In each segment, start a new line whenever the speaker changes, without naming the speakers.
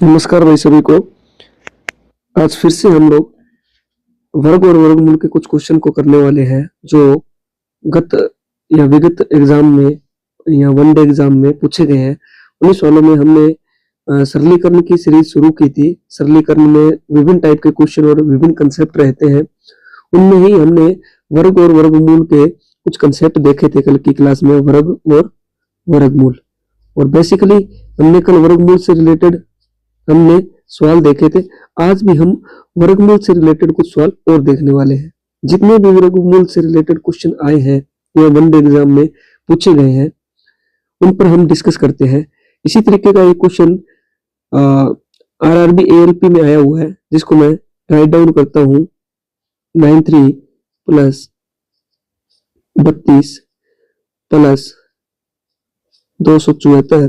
नमस्कार भाई सभी को। आज फिर से हम लोग वर्ग और वर्गमूल के कुछ क्वेश्चन को करने वाले हैं जो गत या विगत एग्जाम में या वनडे एग्जाम में पूछे गए हैं। उन्हीं सवालों में हमने सरलीकरण की सीरीज शुरू की थी। सरलीकरण में विभिन्न टाइप के क्वेश्चन और विभिन्न कंसेप्ट रहते हैं। उनमें ही हमने वर्ग और वर्गमूल के कुछ कंसेप्ट देखे थे कल की क्लास में, वर्ग और वर्गमूल। और बेसिकली हमने कल वर्गमूल से रिलेटेड हमने सवाल देखे थे। आज भी हम वर्गमूल से रिलेटेड कुछ सवाल और देखने वाले हैं। जितने भी वर्गमूल से रिलेटेड क्वेश्चन आए हैं या वनडे एग्जाम में पूछे गए हैं उन पर हम डिस्कस करते हैं। इसी तरीके का एक क्वेश्चन आरआरबी एएलपी में आया हुआ है जिसको मैं राइट डाउन करता हूँ। 93 प्लस 32 प्लस 274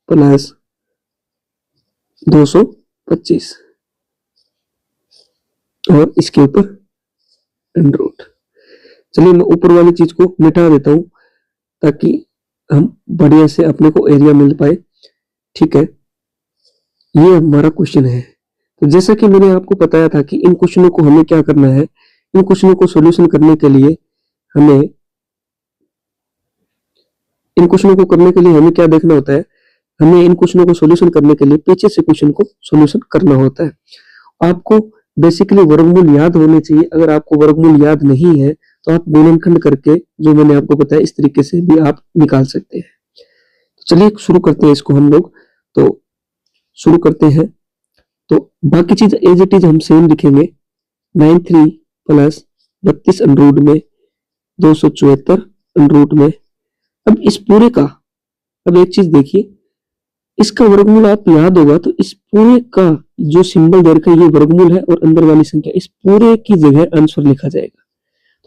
प्लस 225 और इसके ऊपर अंडर रूट। चलिए मैं ऊपर वाली चीज को मिटा देता हूं ताकि हम बढ़िया से अपने को एरिया मिल पाए। ठीक है, ये हमारा क्वेश्चन है। तो जैसा कि मैंने आपको बताया था कि इन क्वेश्चनों को हमें क्या करना है, इन क्वेश्चनों को सॉल्यूशन करने के लिए हमें क्या देखना होता है। हमें इन क्वेश्चनों को सॉल्यूशन करने के लिए पीछे से क्वेश्चन को सॉल्यूशन करना होता है। आपको बेसिकली वर्गमूल याद होने चाहिए। अगर आपको वर्गमूल याद नहीं है तो आप गुणनखंड करके जो मैंने आपको बताया इस तरीके से भी आप निकाल सकते हैं। चलिए शुरू करते हैं इसको हम लोग। तो शुरू करते हैं। तो बाकी चीज एज इट इज हम सेम लिखेंगे। 93 प्लस 32 अंडर रूट में 274 अंडर रूट में। अब इस पूरे का, अब एक चीज देखिए, इसका वर्गमूल आप याद होगा तो इस पूरे का जो सिंबल दे रखा है ये वर्गमूल है और अंदर वाली संख्या, इस पूरे की जगह आंसर लिखा जाएगा।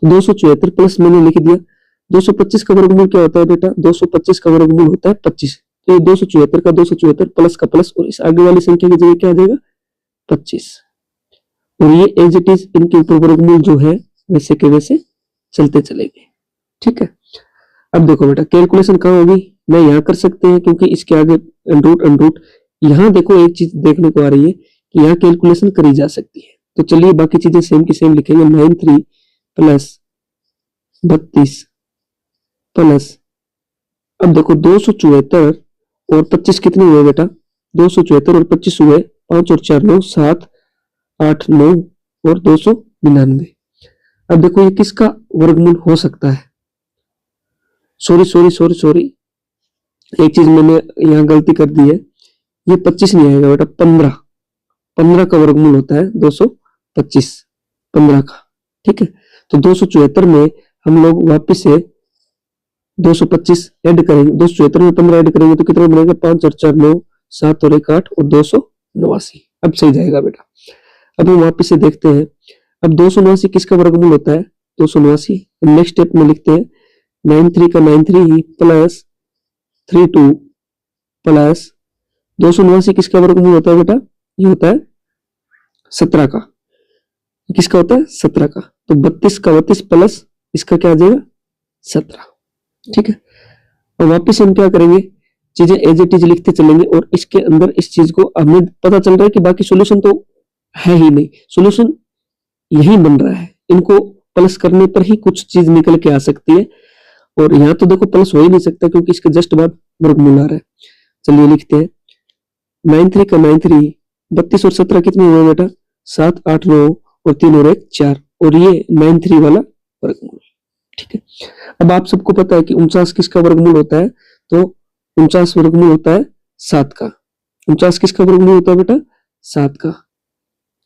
तो 274 प्लस मैंने लिख दिया। 225 का वर्गमूल क्या होता है बेटा? 225 का वर्गमूल होता है 25। तो ये 274 का 274 प्लस का प्लस और इस आगे वाली संख्या की जगह क्या आ जाएगा? 25। और ये एज इट इज इनके ऊपर वर्गमूल जो है वैसे के वैसे चलते चलेंगे। ठीक है, अब देखो बेटा कैलकुलेशन कहाँ होगी? मैं यहाँ कर सकते हैं क्योंकि इसके आगे अंडरूट। यहाँ देखो एक चीज देखने को आ रही है कि यहाँ कैलकुलेशन करी जा सकती है। तो चलिए बाकी चीजें सेम की सेम लिखेंगे। 93 प्लस 32 प्लस, अब देखो 274 और 25 कितने हुए बेटा? 274 और 25 हुए 5 और 4 9, 7 8 9 और 299। अब देखो ये किसका वर्गमूल हो सकता है? सॉरी, एक चीज मैंने यहाँ गलती कर दी है। ये 25 नहीं आएगा बेटा, 15 का वर्गमूल होता है 225, 15 का। ठीक है, तो 274 में हम लोग वापिस से 225 ऐड करेंगे। 274 में 15 ऐड करेंगे तो कितना बनेगा? 5 और 4 9, 7 और 1 8 और 289। अब सही जाएगा बेटा। अब हम वापिस से देखते हैं। अब 289 किसका वर्गमूल होता है? 289। नेक्स्ट स्टेप में लिखते हैं 93 का 93 प्लस 32 प्लस 289 किसका वर्गमूल होता है बेटा? ये होता है 17 का। किसका होता है? 17 का। तो 32 का 32 प्लस इसका क्या आ जाएगा? 17। ठीक है, और वापिस हम क्या करेंगे? चीजें एज इट इज लिखते चलेंगे और इसके अंदर इस चीज को हमें पता चल रहा है कि बाकी सोल्यूशन तो है ही नहीं, सोल्यूशन यही बन रहा है। इनको प्लस करने पर ही कुछ चीज निकल के आ सकती है और यहाँ तो देखो प्लस हो ही नहीं सकता क्योंकि इसके जस्ट बाद वर्गमूल आ रहा है। चलिए लिखते हैं 93 का 93, 32 और 17 कितने हुए बेटा? 7 8 9 और 3 और 1 4 और ये 93 वाला वर्गमूल। ठीक है, अब आप सबको पता है कि 49 किसका वर्गमूल होता है? तो 49 वर्गमूल होता है 7 का। 49 किसका वर्गमूल होता है बेटा? 7 का।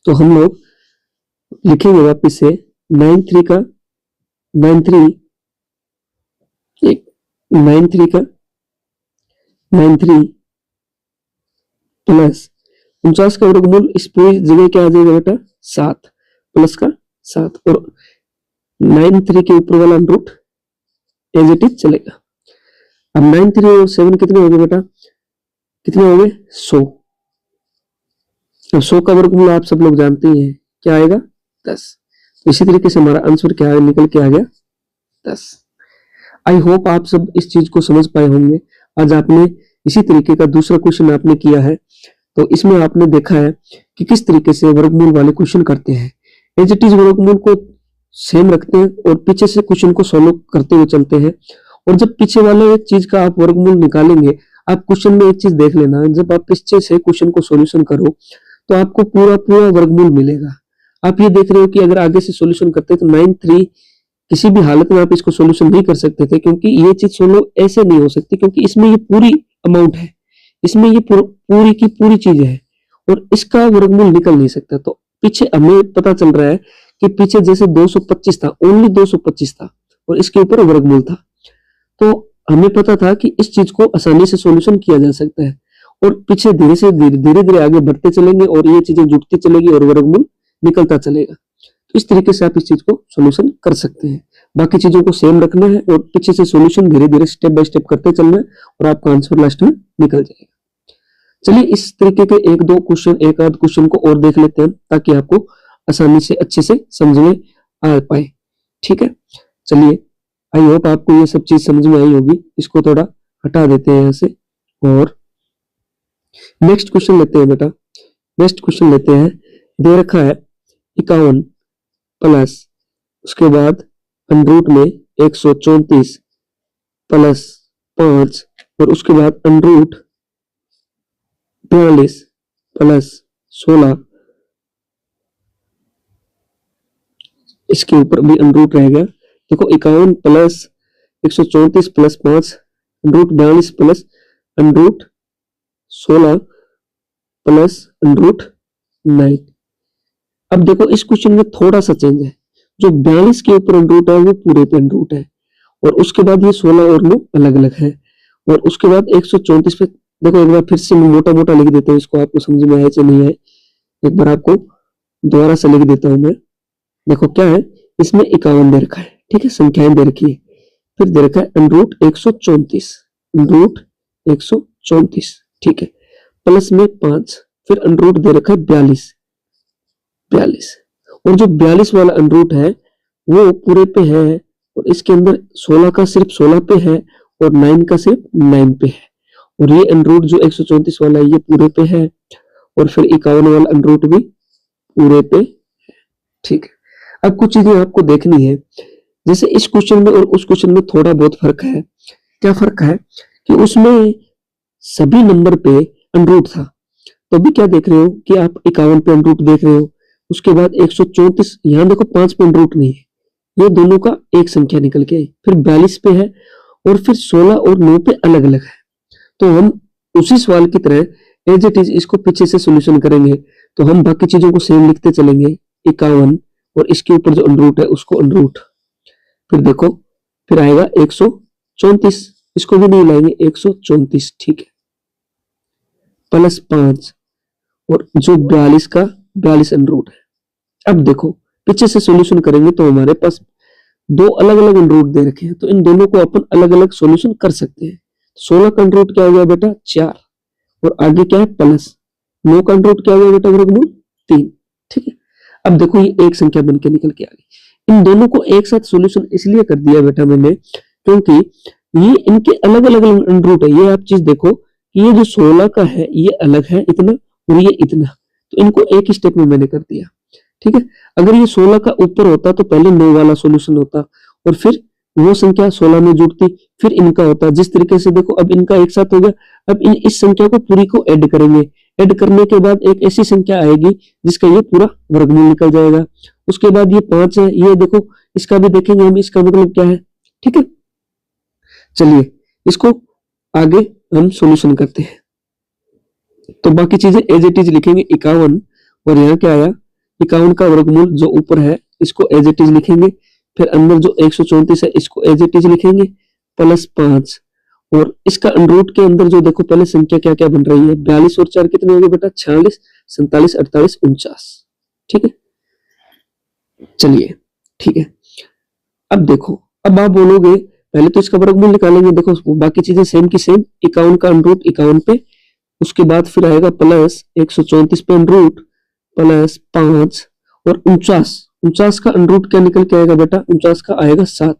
तो हम लोग लिखेंगे वापिस से 93 का 93 प्लस 49 का वर्गमूल इस पूरी जगह क्या आ जाएगा बेटा? 7 प्लस का 7 और 93 के ऊपर वाला रूट एज इट इज चलेगा। अब 93 और 7 कितने हो गए बेटा? कितने हो गए? 100। अब 100 का वर्गमूल आप सब लोग जानते ही हैं, क्या आएगा? 10। तो इसी तरीके से हमारा आंसर क्या निकल के आ गया? 10। आई होप आप सब इस चीज को समझ पाए होंगे। आज आपने इसी तरीके का दूसरा क्वेश्चन आपने किया है तो इसमें आपने देखा है कि किस तरीके से वर्गमूल वाले क्वेश्चन करते हैं। एज इट इज वर्गमूल को सेम रखते हैं और पीछे से क्वेश्चन को सॉल्व करते हुए चलते हैं। और जब पीछे वाले एक चीज का आप वर्गमूल निकालेंगे, आप क्वेश्चन में एक चीज देख लेना, जब आप पीछे से क्वेश्चन को सॉल्यूशन करो तो आपको पूरा पूरा वर्गमूल मिलेगा। आप ये देख रहे हो कि अगर आगे से सॉल्यूशन करते तो 9-3 किसी भी हालत में आप इसको सॉल्यूशन नहीं कर सकते थे, क्योंकि ये चीज सोल्व ऐसे नहीं हो सकती, क्योंकि इसमें ये पूरी अमाउंट है, इसमें ये पूरी की पूरी चीज है और इसका वर्गमूल निकल नहीं सकता। तो पीछे हमें पता चल रहा है कि पीछे जैसे 225 था, ओनली 225 था और इसके ऊपर वर्गमूल था, तो हमें पता था कि इस चीज को आसानी से सॉल्यूशन किया जा सकता है। और पीछे धीरे धीरे आगे बढ़ते चलेंगे और ये चीजें जुड़ती चलेगी और वर्गमूल निकलता चलेगा। तो इस तरीके से आप इस चीज को सॉल्यूशन कर सकते हैं। बाकी चीजों को सेम रखना है और पीछे से सॉल्यूशन धीरे धीरे स्टेप बाय स्टेप करते चलना है और आपका आंसर लास्ट में निकल जाएगा। चलिए इस तरीके के एक आध क्वेश्चन को और देख लेते हैं, ताकि आपको आसानी से अच्छे से समझ में आ पाए। ठीक है, चलिए आई होप आपको ये सब चीज समझ में आई होगी। इसको थोड़ा हटा देते हैं यहाँ से और नेक्स्ट क्वेश्चन लेते हैं बेटा। नेक्स्ट क्वेश्चन लेते हैं, दे रखा है 51 प्लस उसके बाद अंडरूट में 134 प्लस 5 और उसके बाद अंडरूट 42 प्लस 16, इसके ऊपर भी अंडरूट रह गया। देखो 51 plus 134 plus 5 under root 42 plus under root 16 plus under root 9। अब देखो इस क्वेश्चन में थोड़ा सा चेंज है, जो 42 के ऊपर अंडरूट है वो पूरे पे अंडरूट है और उसके बाद ये 16 और 9 अलग अलग है और उसके बाद 134 पे देखो एक बार फिर से मैं मोटा मोटा लिख देता हूँ, इसको आपको समझ में आए या नहीं आए एक बार आपको दोबारा से लिख देता हूं मैं। देखो क्या है, इसमें 51 दे रखा है, ठीक है, संख्याएं दे रखी है, फिर दे रखा है अंडरूट 134, अंडरूट 134, ठीक है, प्लस में 5, फिर अंडरूट दे रखा है 42 और जो 42 वाला अंडरूट है वो पूरे पे है और इसके अंदर 16 का सिर्फ 16 पे है और 9 का सिर्फ 9 पे है और ये अंडरूट जो 134 वाला है ये पूरे पे है और फिर 51 वाला अंडरूट भी पूरे पे है, ठीक है। अब कुछ चीजें आपको देखनी है, जैसे इस क्वेश्चन में और उस क्वेश्चन में थोड़ा बहुत फर्क है। क्या फर्क है कि उसमें सभी नंबर पे अंडरूट था, तो अभी क्या देख रहे हो कि आप 51 पे अंडरूट देख रहे हो, उसके बाद 134, यहाँ देखो 5 पे अंडरूट नहीं है, ये दोनों का एक संख्या निकल के आई, फिर 42 पे है और फिर 16 और 9 पे अलग अलग है। तो हम उसी सवाल की तरह एज इट इज इसको पीछे से सॉल्यूशन करेंगे, तो हम बाकी चीजों को सेम लिखते चलेंगे, 51 और इसके ऊपर जो अंडरूट है उसको अंडरूट, फिर देखो फिर आएगा 134, इसको भी नहीं लाएंगे 134, ठीक है, प्लस 5 और जो 42 का 42 अंडरूट है। अब देखो पीछे से सॉल्यूशन करेंगे तो हमारे पास दो अलग अलग अंडरूट दे रखे हैं, तो इन दोनों को अपन अलग अलग सॉल्यूशन कर सकते हैं। 16 का अंडरूट क्या हो गया बेटा 4 और आगे क्या है प्लस, 9 का अंडरूट क्या हो गया बेटा वर्गमूल 3, ठीक है। अब देखो ये एक संख्या बन के निकल के आ गई। इन दोनों को एक साथ सॉल्यूशन इसलिए कर दिया बेटा मैंने क्योंकि ये इनके अलग अलग अंडरूट है। ये आप चीज देखो कि ये जो 16 का है ये अलग है इतना और ये इतना, तो इनको एक ही स्टेप में मैंने कर दिया, ठीक है। अगर ये 16 का ऊपर होता तो पहले 9 वाला सॉल्यूशन होता और फिर वो संख्या 16 में जुड़ती, फिर इनका होता। जिस तरीके से देखो अब इनका एक साथ हो गया, अब इस संख्या को पूरी को ऐड करेंगे, ऐड करने के बाद एक ऐसी संख्या आएगी जिसका ये पूरा वर्गमूल निकल जाएगा। उसके बाद ये 5 है, ये देखो इसका भी देखेंगे हम, इसका मतलब क्या है, ठीक है। चलिए इसको आगे हम सॉल्यूशन करते हैं, तो बाकी चीजें एज इट इज लिखेंगे 51 और यहाँ क्या आया 51 का वर्गमूल जो ऊपर है इसको एज इट इज लिखेंगे, फिर अंदर जो 134 है इसको एज इट इज लिखेंगे प्लस 5 और इसका अंडरूट के अंदर जो देखो पहले संख्या क्या क्या बन रही है, 42 और 4 कितने हो गए बेटा 46, 47, 48, 49, ठीक है। चलिए ठीक है, अब देखो अब आप बोलोगे पहले तो इसका वर्गमूल निकालेंगे, देखो बाकी चीजें सेम की सेम, 51 का अंडरूट 51 पे, उसके बाद फिर आएगा प्लस 134 पे अंडरूट प्लस 5 और 49 का अंडरूट क्या निकल के आएगा बेटा 49 का आएगा 7।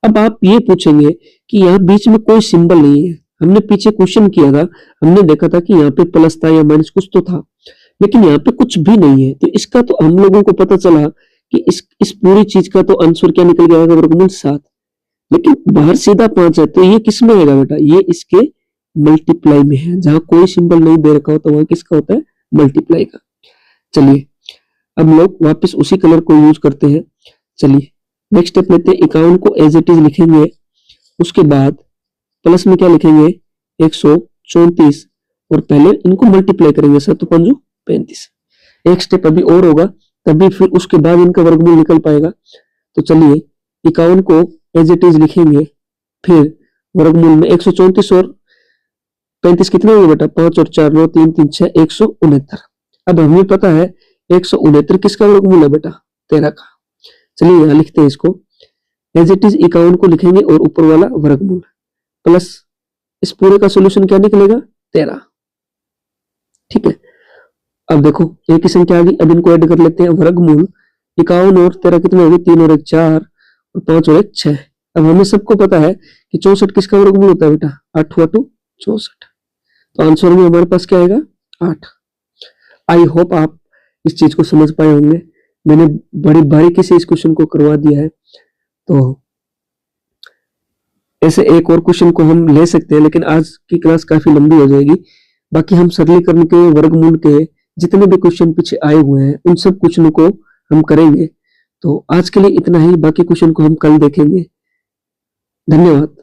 अब आप ये पूछेंगे कि यहाँ बीच में कोई सिंबल नहीं है, हमने पीछे क्वेश्चन किया था, हमने देखा था कि यहाँ पे प्लस था या माइनस कुछ तो था, लेकिन यहाँ पे कुछ भी नहीं है। तो इसका तो हम लोगों को पता चला कि इस पूरी चीज का तो आंसर क्या निकल गया होगा, वर्गमूल 7। लेकिन बाहर सीधा 5 है, तो ये किस में आएगा बेटा, ये इसके मल्टीप्लाई में है। जहां कोई सिंबल नहीं दे रखा होता वहां किसका होता है, मल्टीप्लाई का। चलिए अब लोग वापस उसी कलर को यूज करते हैं। चलिए नेक्स्ट स्टेप लेते हैं, 51 को एज इट इज लिखेंगे, उसके बाद प्लस में क्या लिखेंगे 134 और पहले इनको मल्टीप्लाई करेंगे, 7 पंजू 35। एक स्टेप अभी और होगा, तभी फिर उसके बाद इनका वर्गमूल निकल पाएगा। तो चलिए 51 को एज इट इज लिखेंगे, फिर वर्गमूल में 134 और 35 कितने होंगे बेटा, 5 और 4 9 3 3 6 169। अब हमें पता है 169 किसका वर्गमूल है बेटा, 13 का। चलिए यहाँ लिखते हैं इसको, एज इट इज 51 को लिखेंगे और ऊपर वाला वर्गमूल प्लस इस पूरे का सॉल्यूशन क्या निकलेगा 13। ठीक है, अब देखो एक ही संख्या आ गई, अब इनको ऐड कर लेते हैं। वर्गमूल 51 और 13 कितने होंगे, 3 और 1 4 और 5 और 1 6। अब हमें सबको पता है कि 64 किसका वर्गमूल होता है बेटा, 8 8 64। तो आंसर में हमारे पास क्या आएगा 8। आई होप आप इस चीज को समझ पाए होंगे, मैंने बड़ी बारीकी से इस क्वेश्चन को करवा दिया है। तो ऐसे एक और क्वेश्चन को हम ले सकते हैं, लेकिन आज की क्लास काफी लंबी हो जाएगी। बाकी हम सरलीकरण के, वर्गमूल के जितने भी क्वेश्चन पीछे आए हुए हैं उन सब क्वेश्चनों को हम करेंगे। तो आज के लिए इतना ही, बाकी क्वेश्चन को हम कल देखेंगे। धन्यवाद।